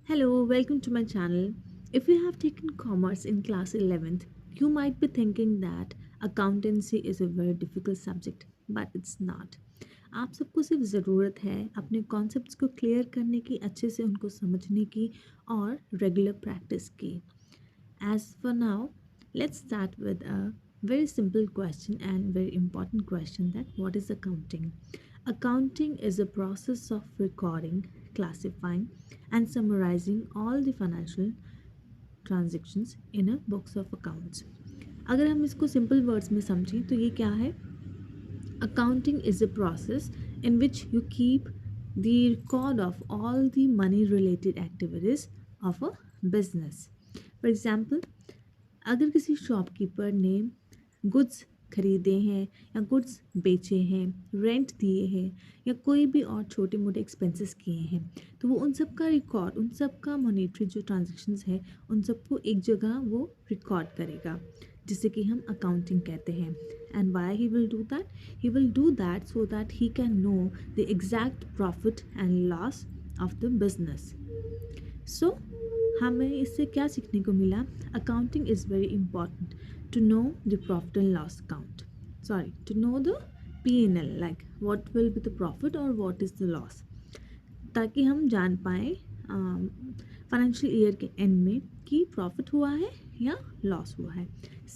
Hello, welcome to my channel. If you have taken commerce in class 11th, you might be thinking that accountancy is a very difficult subject, but it's not. आप सबको सिर्फ ज़रूरत है अपने concepts को clear करने की, अच्छे से उनको समझने की और रेगुलर प्रैक्टिस की. As for now, let's start with a very simple question and very important question, that what is accounting? Accounting is a process of recording, classifying and summarizing all the financial transactions in a books of accounts. अगर हम इसको simple words में समझें तो ये क्या है? Accounting is a process in which you keep the record of all the money related activities of a business. For example, अगर किसी शॉपकीपर ने गुड्स खरीदे हैं या गुड्स बेचे हैं, रेंट दिए हैं या कोई भी और छोटे मोटे एक्सपेंसेस किए हैं, तो वो उन सब का रिकॉर्ड, उन सब का मॉनेटरी जो ट्रांजेक्शन्स है उन सबको एक जगह वो रिकॉर्ड करेगा, जिसे कि हम अकाउंटिंग कहते हैं. And why he will do that? He will do that so that he can know the exact profit and loss of the business. So हमें इससे क्या सीखने को मिला? Accounting is very important to know the profit and loss account, sorry, to know the P&L, like what will be the profit और what is the loss, ताकि हम जान पाएँ फाइनेंशियल ईयर के एंड में कि प्रॉफिट हुआ है या लॉस हुआ है.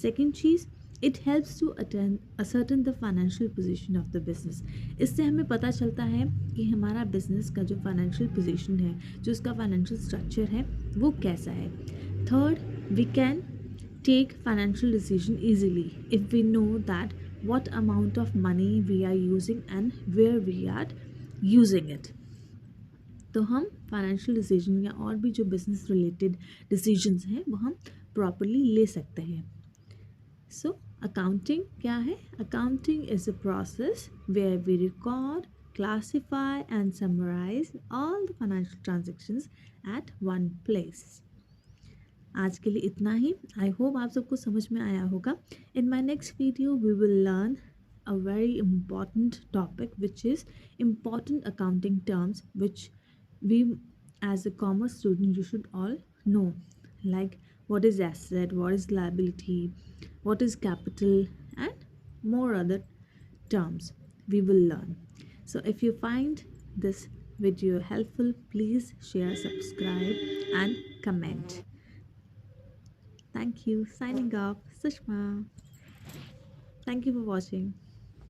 सेकेंड चीज़, it helps to ascertain the financial position of the business. इससे हमें पता चलता है कि हमारा बिजनेस का जो फाइनेंशियल पोजीशन है, जो उसका फाइनेंशियल स्ट्रक्चर है, वो कैसा है. Third, we can take financial decision easily if we know that what amount of money we are using and where we are using it. तो हम फाइनेंशियल डिसीजन या और भी जो बिजनेस रिलेटेड डिसीजंस हैं वो हम प्रॉपरली ले सकते हैं. सो अकाउंटिंग क्या है? Accounting is a process where we record, classify and summarise all the financial transactions at one place. आज के लिए इतना ही. आई होप आप सबको समझ में आया होगा. In my next video we will learn a very important topic, which is important accounting terms which we as a commerce student you should all know, like what is asset, what is liability, what is capital, and more other terms we will learn. So if you find this video helpful, please share, subscribe and comment. Thank you. Signing off, Sushma. Thank you for watching.